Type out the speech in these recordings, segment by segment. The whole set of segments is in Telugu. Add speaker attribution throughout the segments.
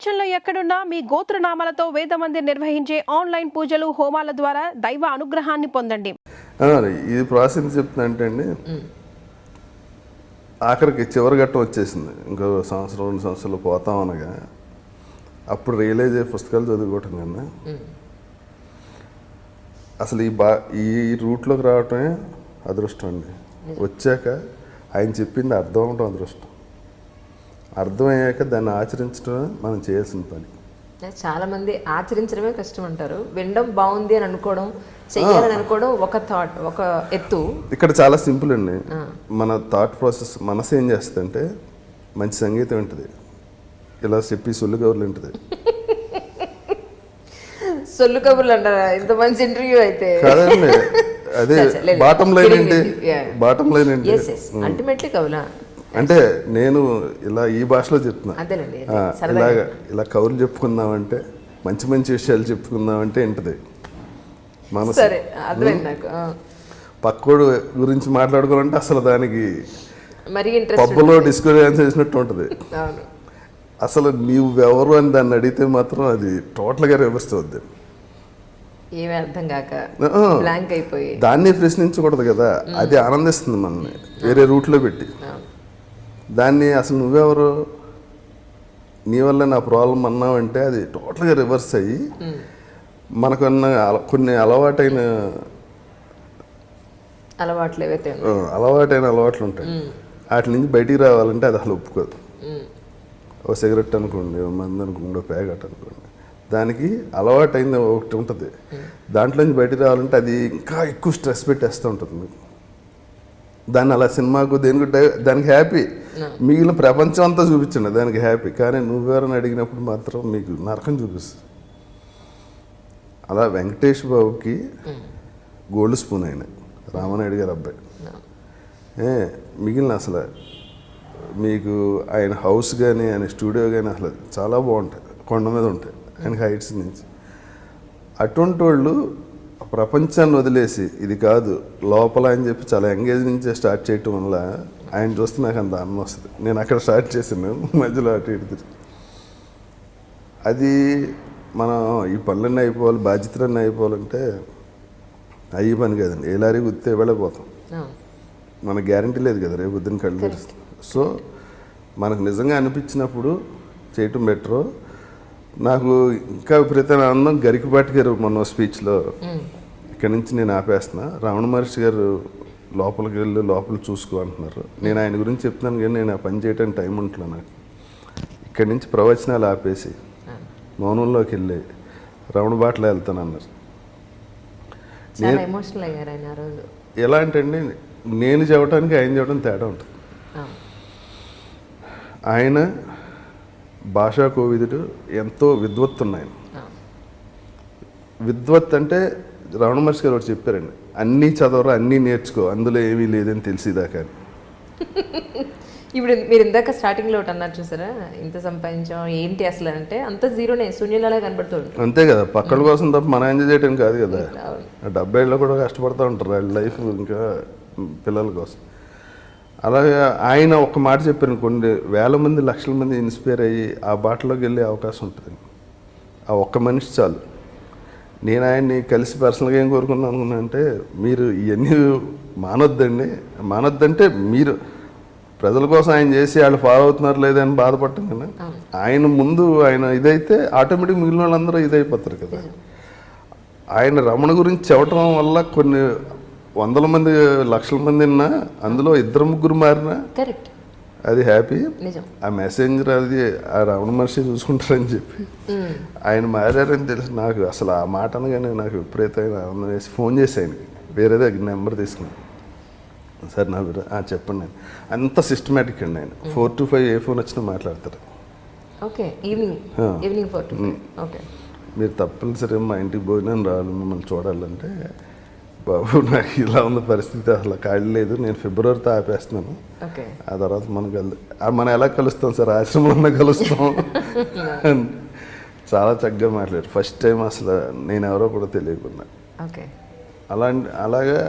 Speaker 1: ప్రపంచంలో ఎక్కడున్నా మీ గోత్రనామాలతో వేదమందిర్ నిర్వహించే ఆన్లైన్ పూజలు హోమాల ద్వారా దైవ అనుగ్రహాన్ని పొందండి.
Speaker 2: ఇది ప్రాసెస్ చెప్తున్నా అంటే అండి, ఆఖరికి చివరి ఘట్టం వచ్చేసింది. ఇంకో సంవత్సరం 2 సంవత్సరాలు పోతాం అనగా అప్పుడు రియలైజ్ అయ్యే పుస్తకాలు చదువుకోవటం కన్నా అసలు ఈ రూట్లోకి రావటమే అదృష్టం అండి. వచ్చాక ఆయన చెప్పింది అర్థం అవటం అదృష్టం. అర్థమయ్యాక దాన్ని ఆచరించడమే మనం చేయాల్సిన పని.
Speaker 3: చాలా మంది ఆచరించడమే కష్టం అంటారు. వినడం బాగుంది అని అనుకోవడం, చెయ్యాలని అనుకోవడం ఒక థాట్, ఒక ఎత్తు.
Speaker 2: ఇక్కడ చాలా సింపుల్ అండి. మన థాట్ ప్రాసెస్ మనసు ఏం చేస్తుందంటే మంచి సంగీతం ఉంటుంది, ఇలా చెప్పి సొల్లు కబుర్లు ఉంటుంది.
Speaker 3: సొల్లు కబుర్లు అంటారా? ఇంత మంచి ఇంటర్వ్యూ అయితే
Speaker 2: కాదండి. అదే బాటం లైన్ ఏంటి, బాటం లైన్ ఏంటి,
Speaker 3: అల్టిమేట్లీ కబులా
Speaker 2: అంటే నేను ఇలా ఈ భాషలో చెప్తున్నా. ఇలా కౌరులు చెప్పుకుందామంటే, మంచి మంచి విషయాలు చెప్పుకుందామంటే ఏంటది మనసు. పక్కోడు గురించి మాట్లాడుకోవాలంటే అసలు దానికి పబ్బులో డిస్కస్ చేసినట్టు ఉంటుంది. అసలు నీవెవరు అని దాన్ని అడిగితే మాత్రం అది టోటల్గా రివర్స్ అవుద్ది.
Speaker 3: ఏమీ అర్థం కాక బ్లాంక్ అయిపోయి
Speaker 2: దాన్ని ప్రశ్నించకూడదు కదా, అది ఆనందిస్తుంది మనల్ని వేరే రూట్లో పెట్టి. దాన్ని అసలు నువ్వెవరు, నీ వల్ల నా ప్రాబ్లం అన్నావంటే అది టోటల్గా రివర్స్ అయ్యి మనకున్న కొన్ని అలవాటైన అలవాట్లు ఉంటాయి. వాటి నుంచి బయటికి రావాలంటే అది అసలు ఒప్పుకోదు. ఓ సిగరెట్ అనుకోండి, ఓ మంది అనుకోండి, ఓ ప్యాకెట్ అనుకోండి, దానికి అలవాటైంది ఒకటి ఉంటుంది. దాంట్లో నుంచి బయటికి రావాలంటే అది ఇంకా ఎక్కువ స్ట్రెస్ పెట్టేస్తూ ఉంటుంది మీకు. దాన్ని అలా సినిమాకు దేనికి దానికి హ్యాపీ, మిగిలిన ప్రపంచం అంతా చూపించండి దానికి హ్యాపీ. కానీ నువ్వెవరని అడిగినప్పుడు మాత్రం మీకు నరకం చూపిస్తుంది. అలా వెంకటేష్ బాబుకి గోల్డ్ స్పూన్ అయిన రామనాయుడు గారు అబ్బాయి. మిగిలిన అసలు మీకు ఆయన హౌస్ కానీ ఆయన స్టూడియో కానీ అసలు చాలా బాగుంటాయి, కొండ మీద ఉంటాయి ఆయనకి హైట్స్ నుంచి. అటువంటి వాళ్ళు ప్రపంచాన్ని వదిలేసి ఇది కాదు లోపల అని చెప్పి చాలా ఎంగేజ్ నుంచే స్టార్ట్ చేయటం వల్ల ఆయన చూస్తే నాకు అంత ఆనందం వస్తుంది. నేను అక్కడ స్టార్ట్ చేసాను, మధ్యలో అటు ఇటు తిరిగి. అది మనం ఈ పనులన్నీ అయిపోవాలి, బాధ్యతలన్నీ అయిపోవాలంటే అయ్యే పని కదండి. ఏ లారీ గుర్తే వెళ్ళిపోతాం, మనకు గ్యారంటీ లేదు కదా రేపు పొద్దున్న కళ్ళు తెరుస్తాం. సో మనకు నిజంగా అనిపించినప్పుడు చేయటం బెటరు. నాకు ఇంకా విపరీతమైన ఆనందం గరికపాటి గారు మొన్న స్పీచ్లో, ఇక్కడి నుంచి నేను ఆపేస్తున్నా, రమణ మహర్షి గారు లోపలికి వెళ్ళి లోపల చూసుకో అంటున్నారు. నేను ఆయన గురించి చెప్తున్నాను కానీ నేను ఆ పని చేయడానికి టైం ఉంటున్నా. నాకు ఇక్కడి నుంచి ప్రవచనాలు ఆపేసి మౌనంలోకి వెళ్ళి రమణ బాటలో వెళ్తాను అన్నారు. ఎలా అంటే అండి, నేను చెప్పడానికి ఆయన చెప్పడం తేడా ఉంటుంది. ఆయన భాషా కోవిదుడు, ఎంతో విద్వత్తున్నాయన. విద్వత్ అంటే రమణ మహర్షి గారు ఒకటి చెప్పారండి, అన్నీ చదవరు అన్నీ నేర్చుకో, అందులో ఏమీ లేదని తెలిసిదాకా.
Speaker 3: ఇప్పుడు మీరు ఇందాక స్టార్టింగ్లో ఒకటి అన్నారు చూసారా, ఇంత సంపాదించాం ఏంటి అసలు అంటే అంత జీరోనే, శూన్యంలాగా కనబడుతుంది.
Speaker 2: అంతే కదా, పక్కల కోసం తప్ప మనం ఎంజాయ్ చేయడం కాదు కదా. 70 ఏళ్ళలో కూడా కష్టపడుతూ ఉంటారు వాళ్ళ లైఫ్, ఇంకా పిల్లల కోసం. అలాగే ఆయన ఒక్క మాట చెప్పారు, కొన్ని వేల మంది లక్షల మంది ఇన్స్పైర్ అయ్యి ఆ బాటలోకి వెళ్ళే అవకాశం ఉంటుంది. ఆ ఒక్క మనిషి చాలు. నేను ఆయన్ని కలిసి పర్సనల్గా ఏం కోరుకున్నాను అనుకున్నా అంటే, మీరు ఇవన్నీ మానొద్దంటే మీరు ప్రజల కోసం ఆయన చేసి వాళ్ళు ఫాలో అవుతున్నారు లేదని బాధపడటం కదా. ఆయన ముందు ఆయన ఇదైతే ఆటోమేటిక్ మిగిలిన వాళ్ళందరూ ఇదైపోతారు కదా. ఆయన రమణ గురించి చెప్పటం వల్ల కొన్ని వందల మంది లక్షల మంది ఉన్నా అందులో 2-3 మారినా అది హ్యాపీ. ఆ మెసేంజర్ అది ఆ రమణ మహర్షి చూసుకుంటారని చెప్పి ఆయన మారారని తెలిసి నాకు అసలు ఆ మాట అనగానే నాకు విపరీతమైన ఆనందం వేసి ఫోన్ చేసి ఆయనకి వేరే దగ్గర నెంబర్ తీసుకున్నాను. సార్ నా చెప్పండి. నేను అంత సిస్టమేటిక్ అండి. ఆయన 4 to 5 ఏ ఫోన్ వచ్చినా మాట్లాడతారు. మీరు తప్పనిసరి మా ఇంటికి భోజనం రావాలి, మిమ్మల్ని చూడాలంటే, బాబు నాకు ఇలా ఉన్న పరిస్థితి అసలు ఖాళీ లేదు, నేను ఫిబ్రవరితో ఆపేస్తున్నాను, ఆ తర్వాత మనం ఎలా కలుస్తాం సార్, ఆశ్రమంలో కలుస్తాం. చాలా చక్కగా మాట్లాడారు. ఫస్ట్ టైం అసలు నేను ఎవరో కూడా తెలియకుండా అలాగా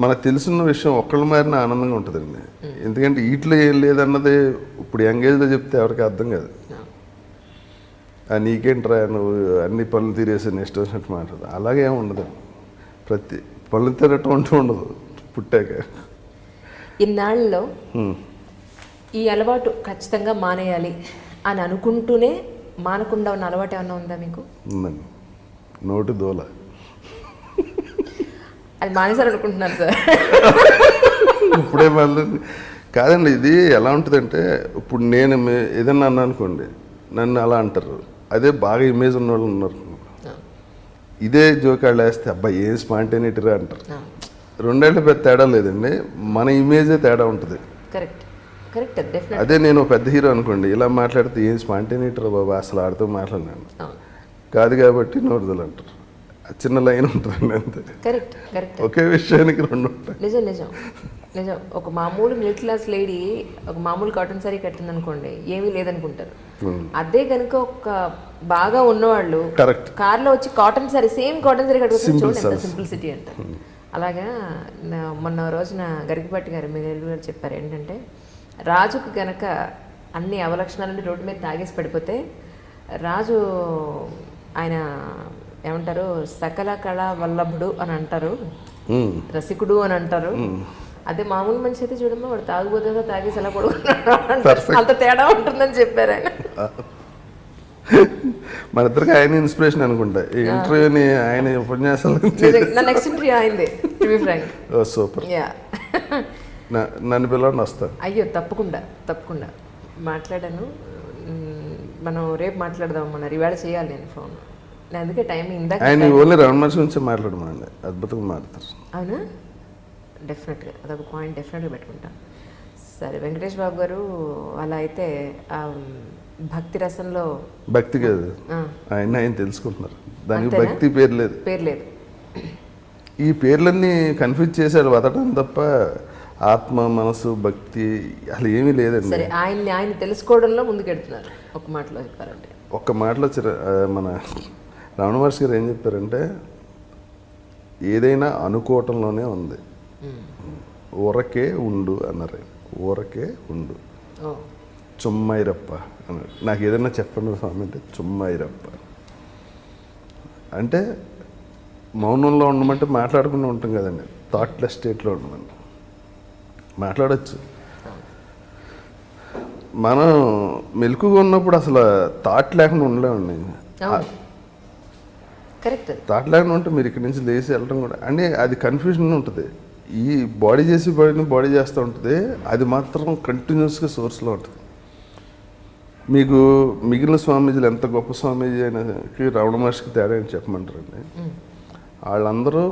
Speaker 2: మనకు తెలుసున్న విషయం ఒక్కళ్ళ మారిన ఆనందంగా ఉంటుందండి. ఎందుకంటే వీటిలో ఏం లేదన్నది ఇప్పుడు యంగేజ్లో చెప్తే ఎవరికి అర్థం కాదు. నీకేంట్రా నువ్వు అన్ని పనులు తీరేసి నెక్స్ట్ వచ్చినట్టు మాట్లాడదు, అలాగే ఏమి ఉండదు. ప్రతి పనులు తీరటం అంటూ ఉండదు పుట్టాక.
Speaker 3: ఇన్నాళ్ళలో ఈ అలవాటు ఖచ్చితంగా మానేయాలి అని అనుకుంటూనే మానకుండా ఉన్న అలవాటు ఏమన్నా ఉందా మీకు?
Speaker 2: ఉందండి, నోటు దోల.
Speaker 3: అది మానేసారు అనుకుంటున్నాను సార్.
Speaker 2: ఇప్పుడే మళ్ళీ కాదండి, ఇది ఎలా ఉంటుందంటే ఇప్పుడు నేను ఏదన్నా అన్నా అనుకోండి, నన్ను అలా అంటారు. అదే బాగా ఇమేజ్ ఉన్న వాళ్ళు ఉన్నారు, ఇదే జోకాళ్ళు వేస్తే అబ్బాయి ఏం స్పాంటేనిటీరా అంటారు. రెండేళ్ళ పెద్ద తేడా లేదండి, మన ఇమేజే తేడా ఉంటుంది.
Speaker 3: Correct correct definite.
Speaker 2: అదే నేను పెద్ద హీరో అనుకోండి, ఇలా మాట్లాడితే ఏం స్పాంటేనిటీరా బాబా అసలు ఆడుతూ మాట్లాడినాను కాదు కాబట్టి నోరుదలు అంటారు. చిన్న లైన్ ఉంటుంది అంతే.
Speaker 3: Correct correct.
Speaker 2: ఒకే విషయానికి రెండు ఉంటాయి.
Speaker 3: నిజం నిజం నిజం. ఒక మామూలు మిడిల్ క్లాస్ లేడీ ఒక మామూలు కాటన్ సారీ కట్టింది అనుకోండి, ఏమీ లేదనుకుంటారు. అదే కనుక ఒక బాగా ఉన్నవాళ్ళు
Speaker 2: కరెక్ట్
Speaker 3: కార్లో వచ్చి cotton sorry same cotton sorry కట్టుకుంటే చూడండి ఎంత సింప్లిసిటీ అంటారు. అలాగా మొన్న రోజున గరికపాటి గారు మీరు గారు చెప్పారు ఏంటంటే, రాజుకు గనక అన్ని అవలక్షణాలని రోడ్డు మీద తాగేసి పడిపోతే రాజు ఆయన ఏమంటారు సకల కళా వల్లభుడు అని అంటారు, రసికుడు అని అంటారు. అదే మామూలు మనిషి అయితే చూడమ్మా వాడు తాగుబోతుగా తాగేసి ఎలా పడుకున్నాడు, అంత తేడా ఉంటుందని చెప్పారు ఆయన.
Speaker 2: మన ఇద్దరికి ఆయన ఇన్స్పిరేషన్ అనుకుంటా. ఈ ఇంటర్వ్యూని ఆయన ఉపన్యాసాలు
Speaker 3: నా నెక్స్ట్ ఇంటర్వ్యూ అయింది టు బి ఫ్రాంక్.
Speaker 2: సూపర్. నన్ను పిల్లవాడిని వస్తాను.
Speaker 3: అయ్యో తప్పకుండా తప్పకుండా మాట్లాడాను. మనం రేపు మాట్లాడదాం, మన ఇవాళ చేయాలి నేను ఫోన్. అందుకే టైం ఇందాక
Speaker 2: ఆయన ఓన్లీ రౌండ్ మనిషి నుంచి మాట్లాడమండి, అద్భుతంగా మాట్లాడతారు.
Speaker 3: అవునా? డెఫినెట్గా అదొక పాయింట్ డెఫినెట్గా పెట్టుకుంటాను. సరే వెంకటేష్ బాబు గారు, అలా అయితే భక్తి రసంలో
Speaker 2: భక్తి కాదు ఆయన తెలుసుకుంటున్నారు, దానికి భక్తి పేరు లేదు. ఈ పేర్లన్నీ కన్ఫ్యూజ్ చేశాడు వదటం తప్ప ఆత్మ మనసు భక్తి అసలు ఏమీ లేదండి.
Speaker 3: సరే ఆయన తెలుసుకోవడంలో ముందుకెడుతున్నారు. ఒక మాటలో చెప్పారంటే,
Speaker 2: ఒక్క మాటలో మన రమణ మహర్షి గారు ఏం చెప్పారంటే, ఏదైనా అనుకోవటంలోనే ఉంది, ఊరకే ఉండు అన్నారు. ఊరకే ఉండు, చుమ్మైరప్ప అన్నాడు. నాకు ఏదైనా చెప్పండి స్వామి అంటే చుమ్మైరప్ప అంటే మౌనంలో ఉండమంటే మాట్లాడకుండా ఉంటాం కదండి, థాట్లెస్ స్టేట్లో ఉండమండి. మాట్లాడచ్చు, మనం మెలకుగా ఉన్నప్పుడు అసలు థాట్ లేకుండా ఉండలేమండి. థాట్ లేకుండా ఉంటే మీరు ఇక్కడి నుంచి లేచి వెళ్ళడం కూడా అంటే అది కన్ఫ్యూజన్ ఉంటుంది. ఈ బాడీ చేసి బాడీ చేస్తూ ఉంటుంది, అది మాత్రం కంటిన్యూస్గా సోర్స్లో ఉంటుంది. మీకు మిగిలిన స్వామీజీలు ఎంత గొప్ప స్వామీజీ అయినాకి రమణ మహర్షికి తేడా అని చెప్పమంటారండి. వాళ్ళందరూ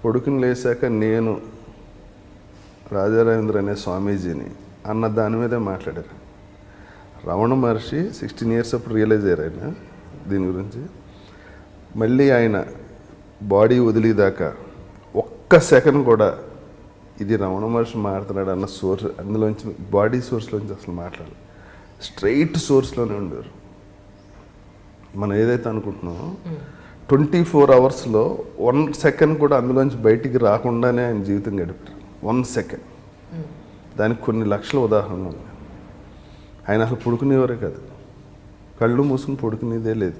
Speaker 2: పొడుకుని లేసాక నేను రాజారాజేంద్ర అనే స్వామీజీని అన్న దాని మీదే మాట్లాడారు. రమణ మహర్షి 16 years అప్పుడు రియలైజ్ అయ్యారు ఆయన దీని గురించి. మళ్ళీ ఆయన బాడీ వదిలేదాకా ఒక్క సెకండ్ కూడా ఇది రమణ మహర్షి మాట్లాడుతున్నాడు అన్న సోర్స్ అందులోంచి బాడీ సోర్స్లోంచి అసలు మాట్లాడాలి, స్ట్రైట్ సోర్స్లోనే ఉండేవారు. మనం ఏదైతే అనుకుంటున్నామో 24 hours 1 second కూడా అందులోంచి బయటికి రాకుండానే ఆయన జీవితం గడిపారు. 1 second. దానికి కొన్ని లక్షల ఉదాహరణలు ఉన్నాయి. ఆయన అసలు పడుకునేవారే కాదు, కళ్ళు మూసుకుని పడుకునేదే లేదు.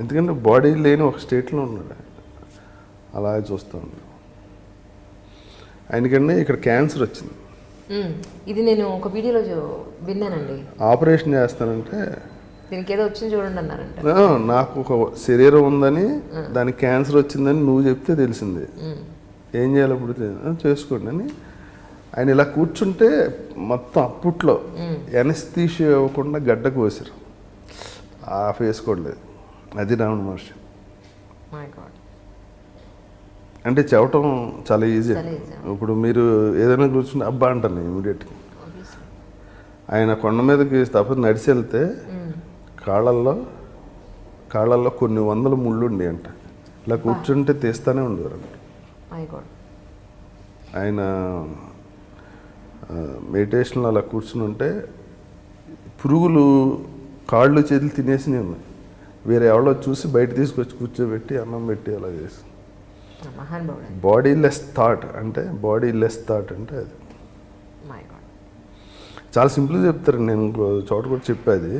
Speaker 2: ఎందుకంటే బాడీ లేని ఒక స్టేట్లో ఉన్నాడు. అలాగే చూస్తూ ఉన్నాడు. ఆయనకంటే ఇక్కడ క్యాన్సర్ వచ్చింది.
Speaker 3: ఇది నేను ఒక వీడియోలో విన్నానండి.
Speaker 2: ఆపరేషన్ చేస్తానంటే
Speaker 3: దీనికి ఏదో వచ్చింది చూడండి అన్నారంట.
Speaker 2: నాకు ఒక శరీరం ఉందని దానికి క్యాన్సర్ వచ్చిందని నువ్వు చెప్తే తెలిసింది, ఏం చేయాలి ఇప్పుడు చేసుకోండి అని. ఆయన ఇలా కూర్చుంటే మొత్తం అప్పట్లో ఎనస్థీషియా ఇవ్వకుండా గడ్డ కోసారు, ఆఫ్ వేసుకోవట్లేదు. అది రమణ మహర్షి అంటే చెప్పటం చాలా ఈజీ. ఇప్పుడు మీరు ఏదైనా కూర్చుంటే అబ్బా అంటాను ఇమీడియట్గా. ఆయన కొండ మీదకి తప్ప నడిచి వెళ్తే కాళ్ళల్లో కొన్ని 100 ముళ్ళు ఉండి అంట, ఇలా కూర్చుంటే తీస్తూనే ఉండేవారు అంట. ఆయన మెడిటేషన్లో అలా కూర్చుని ఉంటే పురుగులు కాళ్ళు చేతులు తినేసినవి ఉన్నాయి. వేరే ఎవరో చూసి బయట తీసుకొచ్చి కూర్చోబెట్టి అన్నం పెట్టి అలా చేసి
Speaker 3: మహానుభావుడు.
Speaker 2: బాడీ లెస్ థాట్ అంటే అది
Speaker 3: మై గాడ్.
Speaker 2: చాలా సింపుల్గా చెప్తారు. నేను ఇంకో చోట కూడా చెప్పేది,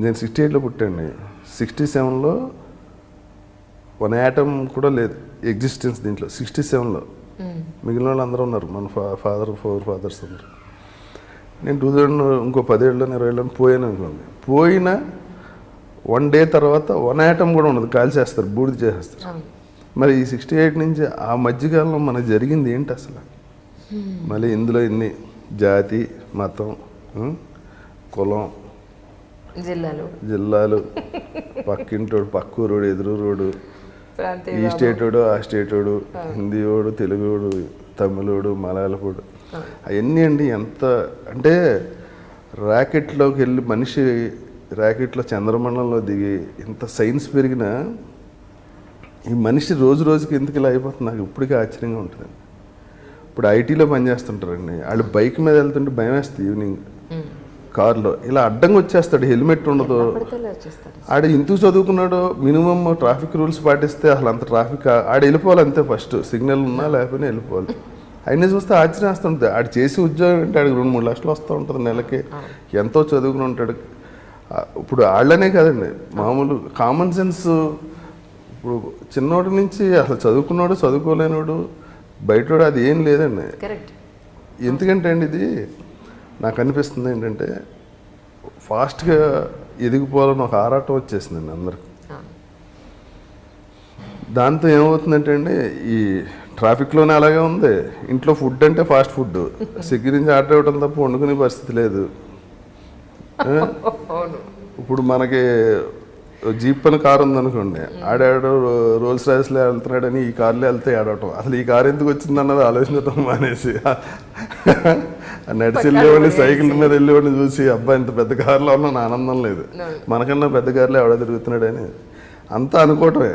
Speaker 2: నేను 68లో పుట్టాను. 67లో 1 atom కూడా లేదు ఎగ్జిస్టెన్స్ దీంట్లో. 67లో మిగిలిన వాళ్ళు అందరూ ఉన్నారు, మన ఫాదర్ 4 fathers ఉన్నారు. నేను 2000 ఇంకో 10 ఏళ్ళలో 20 ఏళ్ళలో పోయాను అనుకోండి. పోయిన 1 day తర్వాత 1 atom కూడా ఉండదు, కాల్చేస్తారు, బూడిద చేసేస్తారు. మరి ఈ 68 నుంచి ఆ మధ్యకాలంలో మనకు జరిగింది ఏంటి అసలు? మళ్ళీ ఇందులో ఇన్ని జాతి, మతం, కులం, జిల్లాలు, పక్కింటోడు, పక్కూరోడు, ఎదురురోడు, ఈ స్టేటోడు, ఆ స్టేటోడు, హిందీవాడు, తెలుగుడు, తమిళోడు, మలయాళపోడు, అవన్నీ అండి. ఎంత అంటే ర్యాకెట్లోకి వెళ్ళి మనిషి ర్యాకెట్లో చంద్రమండలంలో దిగి ఇంత సైన్స్ పెరిగినా ఈ మనిషి రోజు రోజుకి ఎందుకు ఇలా అయిపోతుంది నాకు ఇప్పటికీ ఆశ్చర్యంగా ఉంటుంది. ఇప్పుడు ఐటీలో పనిచేస్తుంటారండి, వాళ్ళు బైక్ మీద వెళ్తుంటే భయం వేస్తుంది. ఈవినింగ్ కార్లో ఇలా అడ్డంగా వచ్చేస్తాడు, హెల్మెట్ ఉండదు. ఆడ ఇంతకు చదువుకున్నాడు, మినిమం ట్రాఫిక్ రూల్స్ పాటిస్తే అసలు అంత ట్రాఫిక్ ఆడ వెళ్ళిపోవాలి అంతే. ఫస్ట్ సిగ్నల్ ఉన్నా లేకపోయినా వెళ్ళిపోవాలి. అయినా చూస్తే ఆశ్చర్యం వస్తుంటుంది. ఆడు చేసి ఉద్యోగం అంటే ఆడికి 2-3 లక్షలు వస్తూ ఉంటుంది నెలకి, ఎంతో చదువుకుని ఉంటాడు. ఇప్పుడు వాళ్ళనే కదండి, మామూలు కామన్ సెన్స్. ఇప్పుడు చిన్నోడి నుంచి అసలు చదువుకున్నాడు, చదువుకోలేనోడు, బయటోడు, అది ఏం లేదండి. ఎందుకంటే అండి ఇది నాకు అనిపిస్తుంది ఏంటంటే ఫాస్ట్గా ఎదిగిపోవాలని ఒక ఆరాటం వచ్చేసిందండి అందరికి. దాంతో ఏమవుతుందంటే అండి ఈ ట్రాఫిక్లోనే అలాగే ఉంది. ఇంట్లో ఫుడ్ అంటే ఫాస్ట్ ఫుడ్, స్విగ్గీ నుంచి ఆర్డర్ ఇవ్వడం తప్ప వండుకునే పరిస్థితి లేదు. ఇప్పుడు మనకి జీప్ అని కారు ఉందనుకోండి, ఆడాడు రోల్స్ రాయిస్లో వెళ్తున్నాడని ఈ కార్లో వెళ్తే ఆడవటం. అసలు ఈ కారు ఎందుకు వచ్చిందన్నది ఆలోచించడం మానేసి నడిచి వెళ్ళేవాడిని, సైకిల్ మీద వెళ్ళేవాడిని చూసి అబ్బాయి ఇంత పెద్ద కారులో ఉన్న ఆనందం లేదు. మనకన్నా పెద్ద కారులో ఎవడో తిరుగుతున్నాడని అంతా అనుకోవటమే.